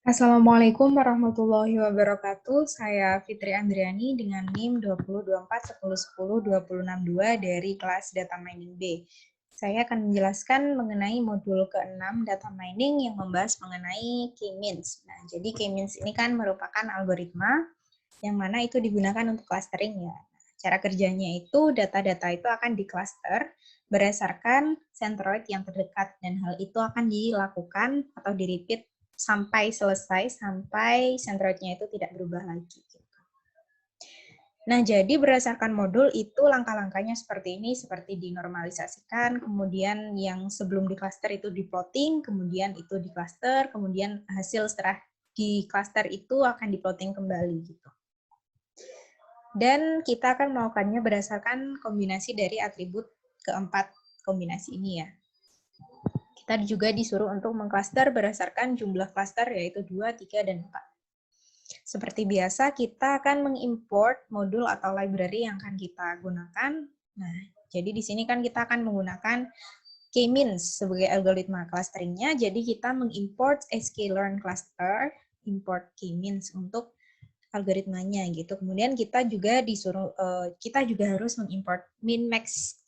Assalamualaikum warahmatullahi wabarakatuh. Saya Fitri Andriani dengan NIM 202410102062 dari kelas Data Mining B. Saya akan menjelaskan mengenai modul ke-6 Data Mining yang membahas mengenai K-means. Nah, jadi K-means ini kan merupakan algoritma yang mana itu digunakan untuk clustering ya. Cara kerjanya itu data-data itu akan di-cluster berdasarkan centroid yang terdekat dan hal itu akan dilakukan atau di-repeat sampai selesai, sampai centroidnya itu tidak berubah lagi. Nah, jadi berdasarkan modul itu langkah-langkahnya seperti ini, seperti dinormalisasikan, kemudian yang sebelum di cluster itu di plotting, kemudian itu di cluster, kemudian hasil setelah di cluster itu akan di plotting kembali gitu. Dan kita akan melakukannya berdasarkan kombinasi dari atribut keempat kombinasi ini ya. Kita juga disuruh untuk mengcluster berdasarkan jumlah cluster yaitu 2, 3, dan 4. Seperti biasa, kita akan mengimport modul atau library yang akan kita gunakan. Nah, jadi di sini kan kita akan menggunakan K-means sebagai algoritma clusteringnya. Jadi kita mengimport sklearn cluster, import K-means untuk algoritmanya gitu. Kemudian kita juga disuruh kita juga harus mengimport min-max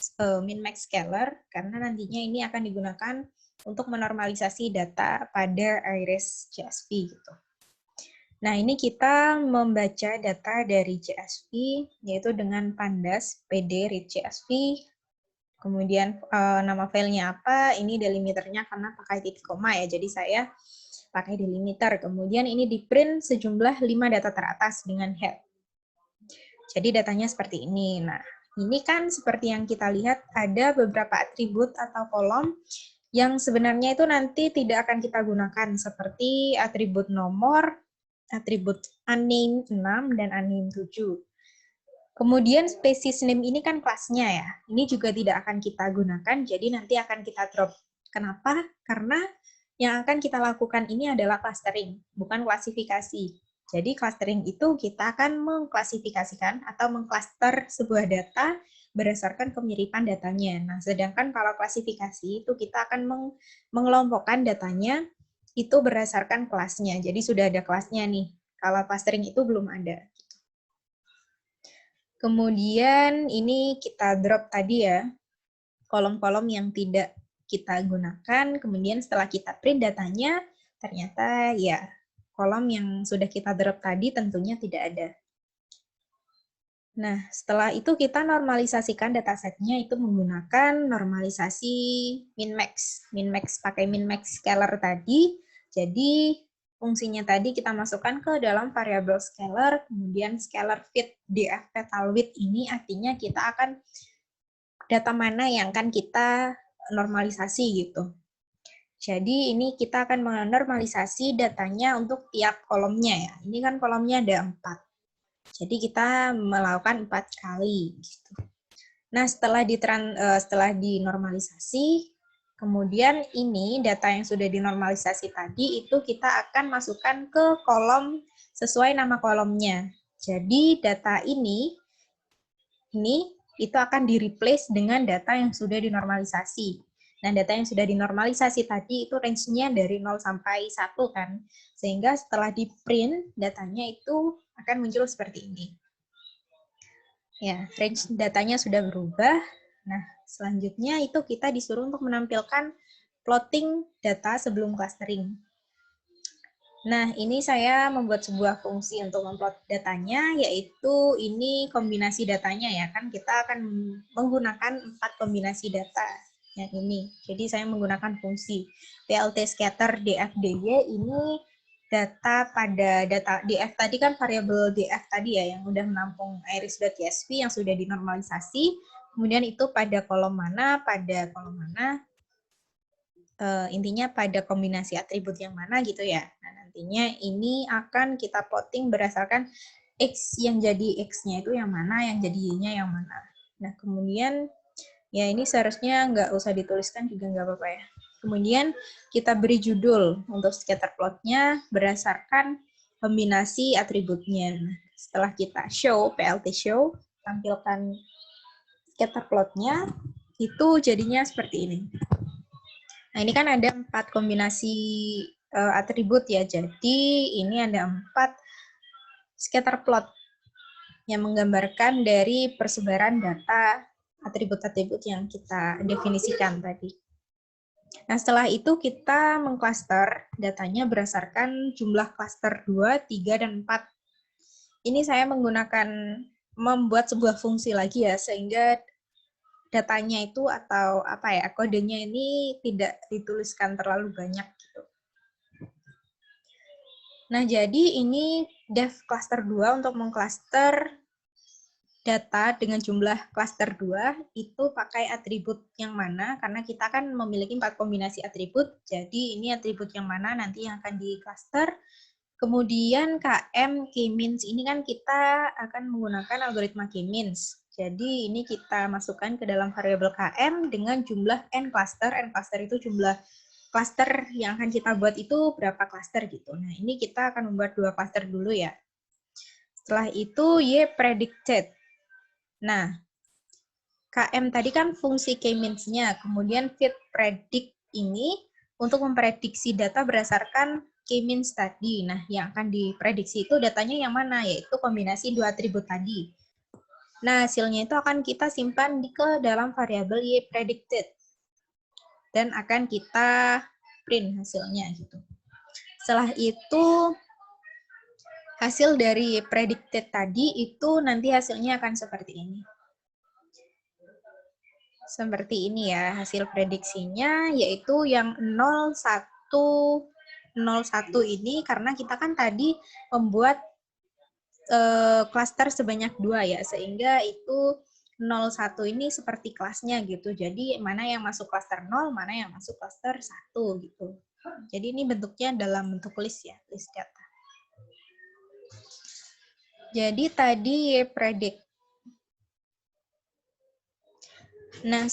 scaler karena nantinya ini akan digunakan untuk menormalisasi data pada iris CSV gitu. Nah, ini kita membaca data dari CSV yaitu dengan pandas pd read CSV. Kemudian nama filenya apa? Ini delimiternya karena pakai titik koma ya. Jadi saya pakai delimiter. Kemudian ini di print sejumlah 5 data teratas dengan head. Jadi datanya seperti ini. Nah, ini kan seperti yang kita lihat ada beberapa atribut atau kolom yang sebenarnya itu nanti tidak akan kita gunakan seperti atribut nomor, atribut unnamed 6 dan unnamed 7. Kemudian species name ini kan kelasnya ya. Ini juga tidak akan kita gunakan, jadi nanti akan kita drop. Kenapa? Karena yang akan kita lakukan ini adalah clustering, bukan klasifikasi. Jadi clustering itu kita akan mengklasifikasikan atau mengcluster sebuah data berdasarkan kemiripan datanya. Nah, sedangkan kalau klasifikasi itu kita akan mengelompokkan datanya itu berdasarkan kelasnya. Jadi sudah ada kelasnya nih. Kalau clustering itu belum ada. Kemudian ini kita drop tadi ya, kolom-kolom yang tidak kita gunakan, kemudian setelah kita print datanya, ternyata ya kolom yang sudah kita drop tadi tentunya tidak ada. Nah, setelah itu kita normalisasikan datasetnya itu menggunakan normalisasi min-max. Min-max pakai min-max scaler tadi, jadi fungsinya tadi kita masukkan ke dalam variabel scaler, kemudian scaler fit df petal width ini artinya kita akan data mana yang akan kita normalisasi gitu. Jadi ini kita akan menormalisasi datanya untuk tiap kolomnya ya. Ini kan kolomnya ada 4. Jadi kita melakukan 4 kali gitu. Nah, setelah dinormalisasi, kemudian ini data yang sudah dinormalisasi tadi itu kita akan masukkan ke kolom sesuai nama kolomnya. Jadi data ini itu akan di-replace dengan data yang sudah dinormalisasi. Nah, data yang sudah dinormalisasi tadi itu range-nya dari 0 sampai 1 kan. Sehingga setelah di-print, datanya itu akan muncul seperti ini. Ya, range datanya sudah berubah. Nah, selanjutnya itu kita disuruh untuk menampilkan plotting data sebelum clustering. Nah, ini saya membuat sebuah fungsi untuk memplot datanya, yaitu ini kombinasi datanya ya, kan kita akan menggunakan 4 kombinasi data yang ini. Jadi saya menggunakan fungsi plt scatter dfdy, ini data pada data df tadi kan variabel df tadi ya, yang udah menampung iris.csv yang sudah dinormalisasi, kemudian itu pada kolom mana, intinya pada kombinasi atribut yang mana gitu ya. Nah, nantinya ini akan kita plotting berdasarkan X yang jadi X-nya itu yang mana, yang jadi Y-nya yang mana. Nah, kemudian ya ini seharusnya nggak usah dituliskan juga nggak apa-apa ya. Kemudian kita beri judul untuk scatter plot-nya berdasarkan kombinasi atributnya. Nah, setelah kita show, plt show, tampilkan scatter plot-nya, itu jadinya seperti ini. Nah, ini kan ada 4 kombinasi atribut ya. Jadi ini ada 4 scatter plot yang menggambarkan dari persebaran data atribut-atribut yang kita definisikan tadi. Nah, setelah itu kita mengklaster datanya berdasarkan jumlah klaster 2, 3, dan 4. Ini saya membuat sebuah fungsi lagi ya, sehingga datanya itu atau kodenya ini tidak dituliskan terlalu banyak gitu. Nah, jadi ini def cluster 2 untuk mengklaster data dengan jumlah cluster 2 itu pakai atribut yang mana, karena kita kan memiliki 4 kombinasi atribut, jadi ini atribut yang mana nanti yang akan di cluster. Kemudian KM K-means ini kan kita akan menggunakan algoritma K-means. Jadi ini kita masukkan ke dalam variabel KM dengan jumlah n cluster itu jumlah cluster yang akan kita buat itu berapa cluster gitu. Nah, ini kita akan membuat 2 cluster dulu ya. Setelah itu Y predicted. Nah, KM tadi kan fungsi K-means-nya, kemudian fit predict ini untuk memprediksi data berdasarkan K-means tadi. Nah, yang akan diprediksi itu datanya yang mana, yaitu kombinasi 2 atribut tadi. Nah, hasilnya itu akan kita simpan ke dalam variabel Y predicted. Dan akan kita print hasilnya gitu. Setelah itu, hasil dari predicted tadi itu nanti hasilnya akan seperti ini. Seperti ini ya hasil prediksinya, yaitu yang 0, 1, 01 ini karena kita kan tadi membuat klaster sebanyak 2 ya, sehingga itu 01 ini seperti kelasnya gitu. Jadi mana yang masuk klaster 0, mana yang masuk klaster 1 gitu. Jadi ini bentuknya dalam bentuk list ya, list data. Jadi tadi predict. Nah,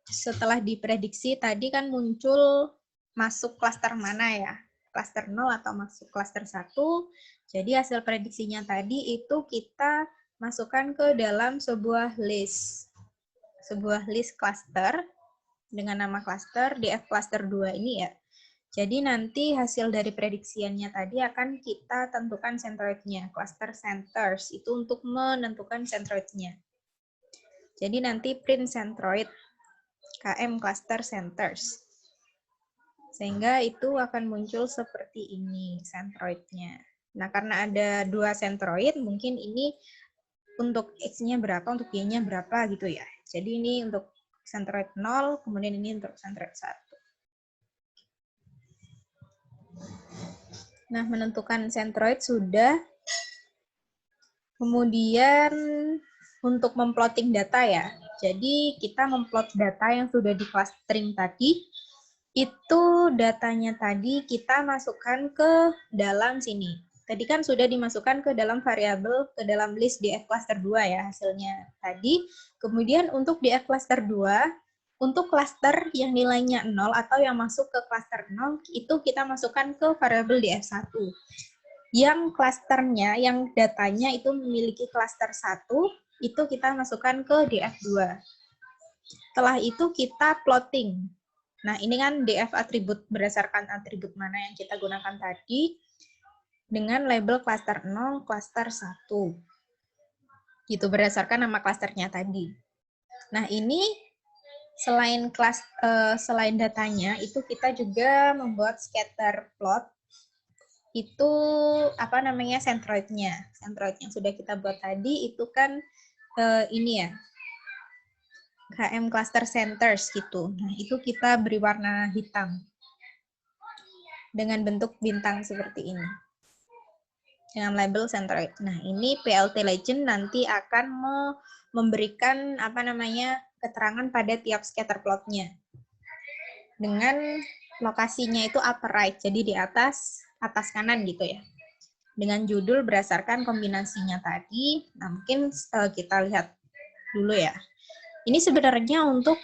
setelah diprediksi tadi kan muncul masuk klaster mana ya? Klaster 0 atau masuk klaster 1. Jadi hasil prediksinya tadi itu kita masukkan ke dalam sebuah list. Sebuah list cluster dengan nama cluster DF cluster 2 ini ya. Jadi nanti hasil dari prediksiannya tadi akan kita tentukan centroid-nya, cluster centers itu untuk menentukan centroid-nya. Jadi nanti print centroid KM cluster centers. Sehingga itu akan muncul seperti ini centroid-nya. Nah, karena ada 2 centroid, mungkin ini untuk X-nya berapa, untuk Y-nya berapa gitu ya. Jadi ini untuk centroid 0, kemudian ini untuk centroid 1. Nah, menentukan centroid sudah. Kemudian untuk memplotting data ya. Jadi kita memplot data yang sudah di clustering tadi, itu datanya tadi kita masukkan ke dalam sini. Tadi kan sudah dimasukkan ke dalam variabel, ke dalam list DF cluster 2 ya hasilnya tadi. Kemudian untuk DF cluster 2, untuk cluster yang nilainya 0 atau yang masuk ke cluster 0, itu kita masukkan ke variabel DF1. Yang klasternya, yang datanya itu memiliki klaster 1, itu kita masukkan ke DF2. Setelah itu kita plotting. Nah, ini kan DF atribut berdasarkan atribut mana yang kita gunakan tadi dengan label klaster 0, klaster 1. Gitu, berdasarkan nama klasternya tadi. Nah, ini selain datanya, itu kita juga membuat scatter plot. Itu centroid-nya. Centroid yang sudah kita buat tadi itu kan ini ya, KM cluster centers gitu. Nah, itu kita beri warna hitam dengan bentuk bintang seperti ini. Dengan label centroid. Nah, ini PLT Legend nanti akan memberikan keterangan pada tiap scatter plot-nya. Dengan lokasinya itu upper right, jadi di atas kanan gitu ya. Dengan judul berdasarkan kombinasinya tadi. Nah, mungkin kita lihat dulu ya. Ini sebenarnya untuk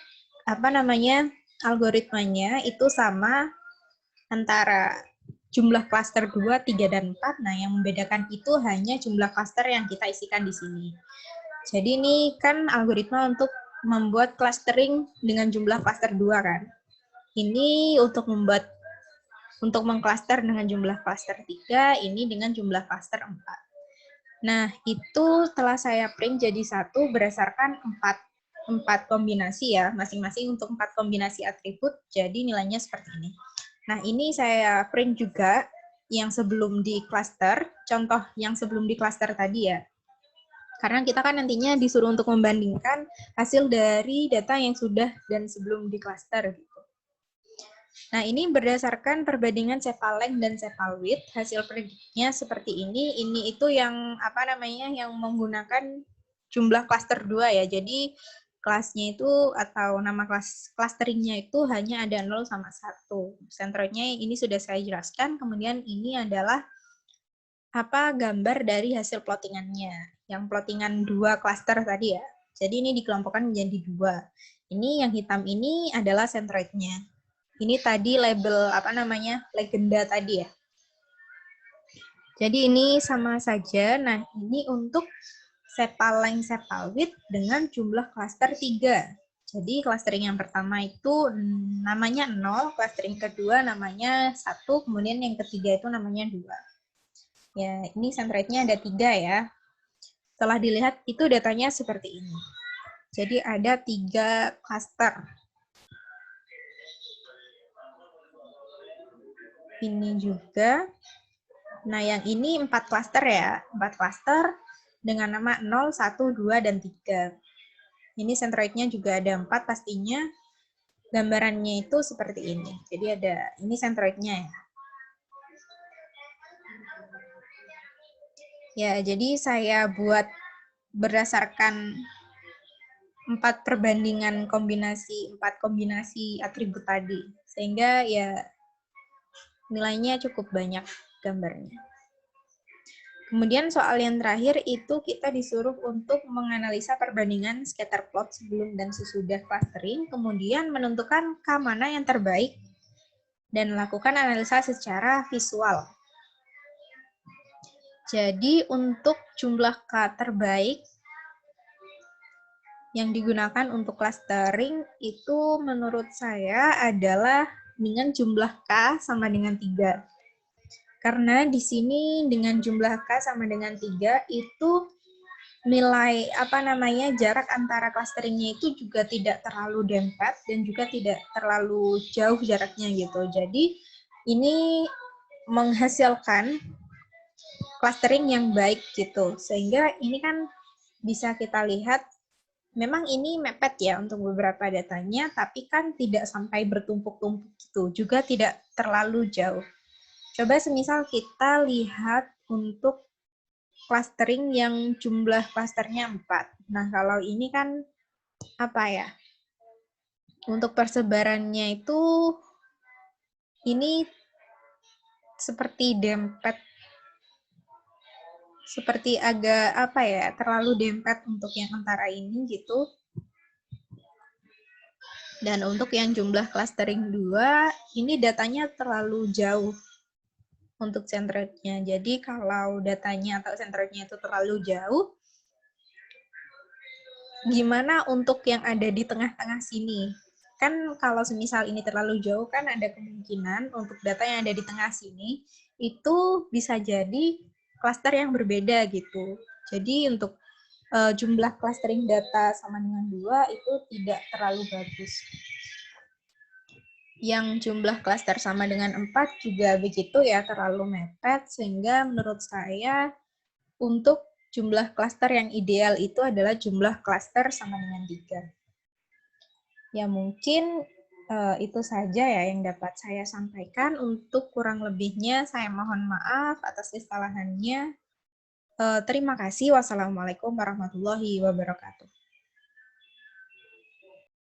algoritmanya itu sama antara jumlah klaster 2, 3, dan 4. Nah, yang membedakan itu hanya jumlah klaster yang kita isikan di sini. Jadi ini kan algoritma untuk membuat clustering dengan jumlah klaster 2 kan. Ini untuk membuat untuk mengklaster dengan jumlah klaster 3, ini dengan jumlah klaster 4. Nah, itu telah saya print jadi satu berdasarkan 4 kombinasi ya, masing-masing untuk 4 kombinasi atribut, jadi nilainya seperti ini. Nah, ini saya print juga yang sebelum di cluster, contoh yang sebelum di cluster tadi ya. Karena kita kan nantinya disuruh untuk membandingkan hasil dari data yang sudah dan sebelum di cluster gitu. Nah, ini berdasarkan perbandingan cepal-length dan cepal-width, hasil prediknya seperti ini. Ini itu yang yang menggunakan jumlah klaster 2 ya. Jadi kelasnya itu atau nama kelas clusteringnya itu hanya ada 0 sama 1. Sentroidnya ini sudah saya jelaskan. Kemudian ini adalah gambar dari hasil plottingannya. Yang plottingan 2 klaster tadi ya. Jadi ini dikelompokkan menjadi 2. Ini yang hitam ini adalah sentroidnya. Ini tadi label legenda tadi ya. Jadi ini sama saja. Nah, ini untuk cepal-length cepal-width dengan jumlah klaster 3. Jadi clustering yang pertama itu namanya 0, clustering kedua namanya 1, kemudian yang ketiga itu namanya 2. Ya, ini centroidnya ada 3 ya. Setelah dilihat itu datanya seperti ini. Jadi ada 3 cluster. Ini juga. Nah, yang ini 4 klaster ya. 4 klaster dengan nama 0, 1, 2, dan 3. Ini centroidnya juga ada 4 pastinya. Gambarannya itu seperti ini. Jadi ini centroidnya ya. Ya, jadi saya buat berdasarkan 4 kombinasi atribut tadi. Sehingga ya nilainya cukup banyak gambarnya. Kemudian soal yang terakhir itu kita disuruh untuk menganalisa perbandingan scatter plot sebelum dan sesudah clustering, kemudian menentukan K mana yang terbaik, dan melakukan analisa secara visual. Jadi untuk jumlah K terbaik yang digunakan untuk clustering itu menurut saya adalah dengan jumlah K sama dengan 3. Karena di sini dengan jumlah K sama dengan 3 itu nilai jarak antara clusteringnya itu juga tidak terlalu dempet dan juga tidak terlalu jauh jaraknya gitu. Jadi ini menghasilkan clustering yang baik gitu. Sehingga ini kan bisa kita lihat memang ini mepet ya untuk beberapa datanya, tapi kan tidak sampai bertumpuk-tumpuk gitu, juga tidak terlalu jauh. Coba semisal kita lihat untuk clustering yang jumlah klasternya 4. Nah, kalau ini kan untuk persebarannya itu ini seperti dempet, seperti agak terlalu dempet untuk yang antara ini gitu. Dan untuk yang jumlah clustering 2, ini datanya terlalu jauh untuk centroidnya. Jadi kalau datanya atau centroidnya itu terlalu jauh, gimana untuk yang ada di tengah-tengah sini? Kan kalau semisal ini terlalu jauh, kan ada kemungkinan untuk data yang ada di tengah sini, itu bisa jadi klaster yang berbeda gitu. Jadi untuk jumlah clustering data sama dengan 2 itu tidak terlalu bagus. Yang jumlah klaster sama dengan 4 juga begitu ya, terlalu mepet, sehingga menurut saya untuk jumlah klaster yang ideal itu adalah jumlah klaster sama dengan 3. Ya mungkin itu saja ya yang dapat saya sampaikan. Untuk kurang lebihnya saya mohon maaf atas kesalahannya. Terima kasih. Wassalamualaikum warahmatullahi wabarakatuh.